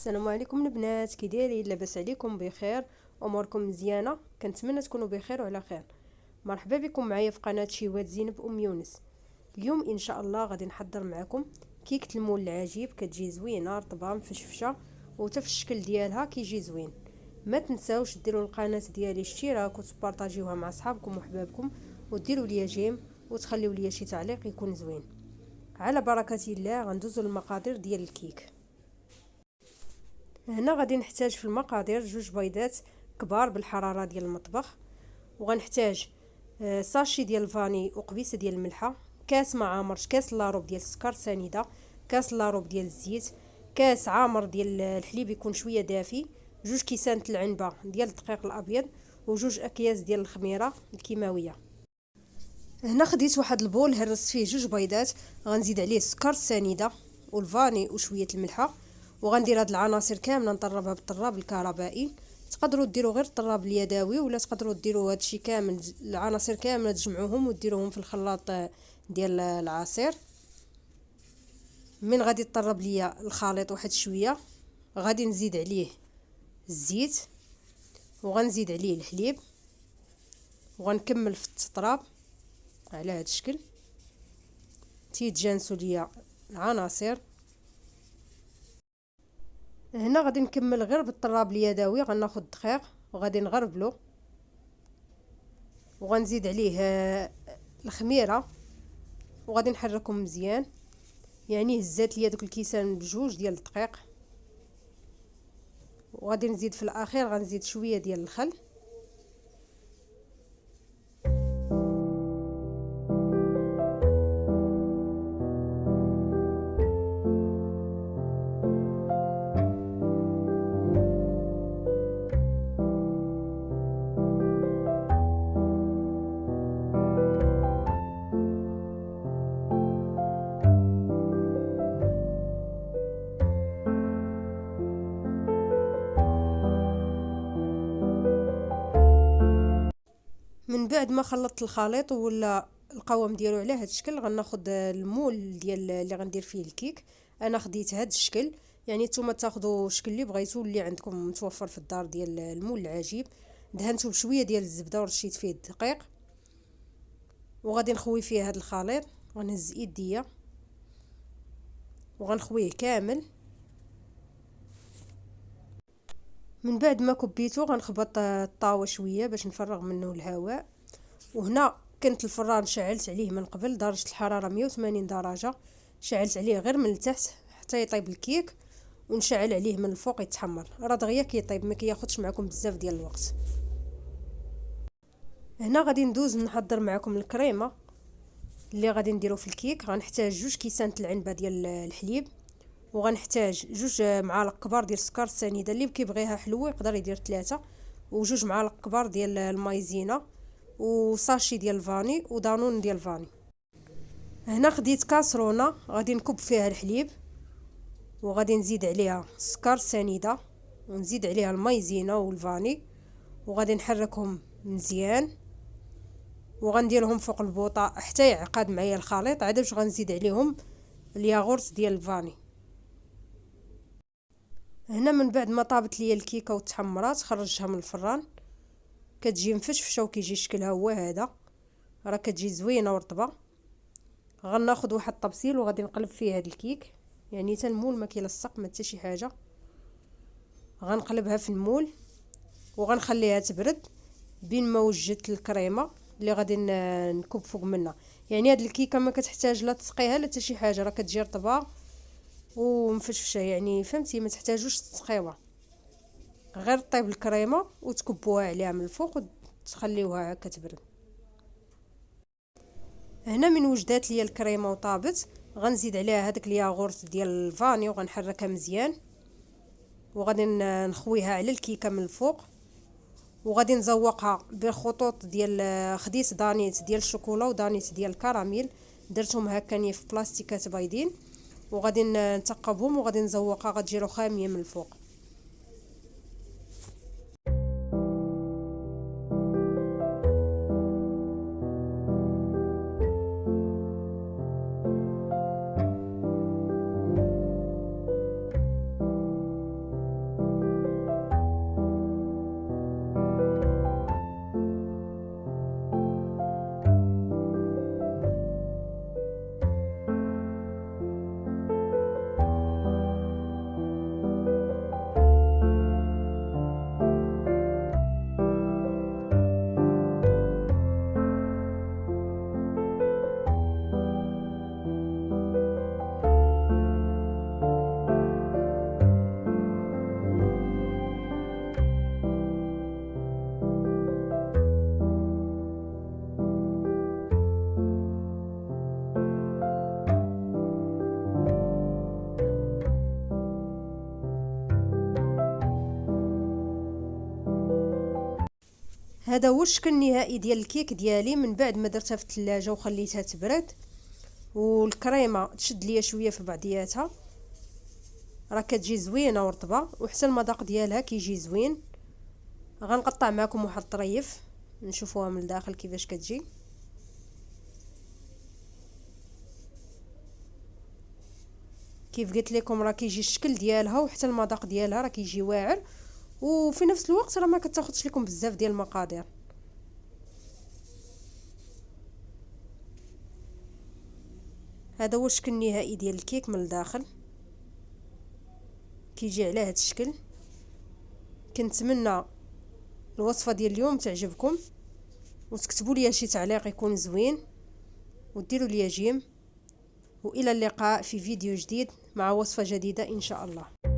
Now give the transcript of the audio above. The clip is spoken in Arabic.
السلام عليكم البنات، كي دايرين؟ لاباس عليكم؟ بخير؟ اموركم مزيانه؟ كنتمنى تكونوا بخير وعلى خير. مرحبا بكم معايا في قناه شيوات زينب يونس. اليوم ان شاء الله غادي نحضر معكم كيكه المول العجيب. كتجي زوينه رطبه مفشفشه وتا في الشكل ديالها كيجي زوين. ما تنساوش ديروا القناه ديالي اشتراك وتبارطاجيوها مع صحابكم وحبابكم وديروا لي جيم وتخليوا لي شي تعليق يكون زوين. على بركه الله غندوزو المقادير ديال الكيك. هنا غادي نحتاج في المقادير 2 بيضات كبار بالحراره ديال المطبخ، وغنحتاج ساشي ديال الفاني وقبيصه ديال الملحه، كاس معامر، كاس لاروب ديال السكر سنيده، كاس لاروب ديال الزيت، كاس عامر ديال الحليب يكون شويه دافي، 2 كيسان العنبه ديال الدقيق الابيض، و2 اكياس ديال الخميره الكيماويه. هنا خديت واحد البول هرست فيه 2 بيضات، غنزيد عليه السكر السنيده والفاني وشويه الملحه، وغندير هاد العناصر كامله نطربها بالطراب الكهربائي. تقدروا ديروا غير الطراب اليدوي، ولا تقدروا ديروا هادشي كامل العناصر كامله تجمعوهم وديروهم في الخلاط ديال العصير. من غادي تطرب ليا الخليط واحد شويه غادي نزيد عليه الزيت، وغنزيد عليه الحليب، وغنكمل في التطراب على هاد الشكل تيتجانسوا ليا العناصر. هنا غادي نكمل غير بالطراب اليدوي، غناخذ الدقيق وغادي نغربلو، وغنزيد عليه الخميره وغادي نحركهم مزيان. يعني هزات ليا دوك الكيسان بجوج ديال الدقيق، وغادي نزيد في الاخير غنزيد شويه ديال الخل. من بعد ما خلطت الخليط ولا القوام ديالو على هذا الشكل، غناخذ المول ديال اللي غندير فيه الكيك. انا خديت هذا الشكل، يعني نتوما تاخذوا الشكل اللي بغيتو اللي عندكم متوفر في الدار ديال المول العجيب. دهنته بشويه ديال الزبده ورشيت فيه الدقيق، وغادي نخوي فيه هذا الخليط. غنهز يديا وغنخويه كامل. من بعد ما كبيتو غنخبط الطاوه شويه باش نفرغ منه الهواء. وهنا كنت الفران شعلت عليه من قبل درجه الحراره 180 درجه، شعلت عليه غير من التحت حتى يطيب الكيك، ونشعل عليه من الفوق يتحمر. راه دغيا كيطيب، ما كياخذش معكم بزاف ديال الوقت. هنا غادي ندوز نحضر معكم الكريمه اللي غادي نديرو في الكيك. غنحتاج 2 كيسان العنبه ديال الحليب، وغنحتاج 2 معالق كبار ديال السكر السنيده، اللي كيبغيها حلوه يقدر يدير 3، و2 معالق كبار ديال المايزينا، وساشي ديال الفاني، ودانون ديال الفاني. هنا خديت كاسرونه غادي نكب فيها الحليب، وغادي نزيد عليها السكر سنيده، ونزيد عليها المايزينا والفاني، وغادي نحركهم مزيان، وغنديرهم فوق البوطه حتى يعقد معايا الخليط. عاد باش غنزيد عليهم الياغورت ديال الفاني. هنا من بعد ما طابت ليا الكيكه وتحمرات خرجتها من الفران. كتجي مفشفشه وكيجي شكلها هو هذا، راه كتجي زوينه ورطبه. غناخذ واحد الطبسيل وغادي نقلب فيه هذا الكيك، يعني حتى المول ما كيلصق ما حتى شي حاجه. غنقلبها في المول وغنخليها تبرد بين ما وجدت الكريمه اللي غادي نكب فوق منها. يعني هاد الكيكه ما كتحتاج لا تسقيها لا حتى شي حاجه، راه كتجي رطبه ومفشفشه، يعني فهمتي ما تحتاجوش تسقيوها، غير طيب الكريمه وتكبوها عليها من الفوق وتخليوها هكا تبرد. هنا من وجدات ليا الكريمه وطابت غنزيد عليها هذاك الياغورت ديال الفاني وغنحركها مزيان، وغادي نخويها على الكيكه من الفوق، وغادي نزوقها بخطوط ديال خديت دانيت ديال الشوكولا ودانيت ديال الكراميل، درتهم هكا في بلاستيكات بايدين، وغادي نثقبهم وغادي نزوقها غتجي رخاميه من الفوق. هذا هو الشكل النهائي ديال الكيك ديالي من بعد ما درتها في الثلاجه وخليتها تبرد، والكريمه تشد ليا شويه في بعضياتها، راه كتجي زوينه ورطبه، وحتى المذاق ديالها كيجي زوين. غنقطع معكم واحد الطريف نشوفوها من الداخل كيفاش كتجي. كيف قلت لكم راه كيجي الشكل ديالها وحتى المذاق ديالها راه كيجي واعر، وفي نفس الوقت راه ما كتاخذش لكم بزاف ديال المقادير. هذا هو الشكل النهائي ديال الكيك من الداخل، كيجي على هذا الشكل. كنتمنى الوصفه ديال اليوم تعجبكم، وتكتبوا لي شي تعليق يكون زوين، وديروا لي جيم، والى اللقاء في فيديو جديد مع وصفه جديده ان شاء الله.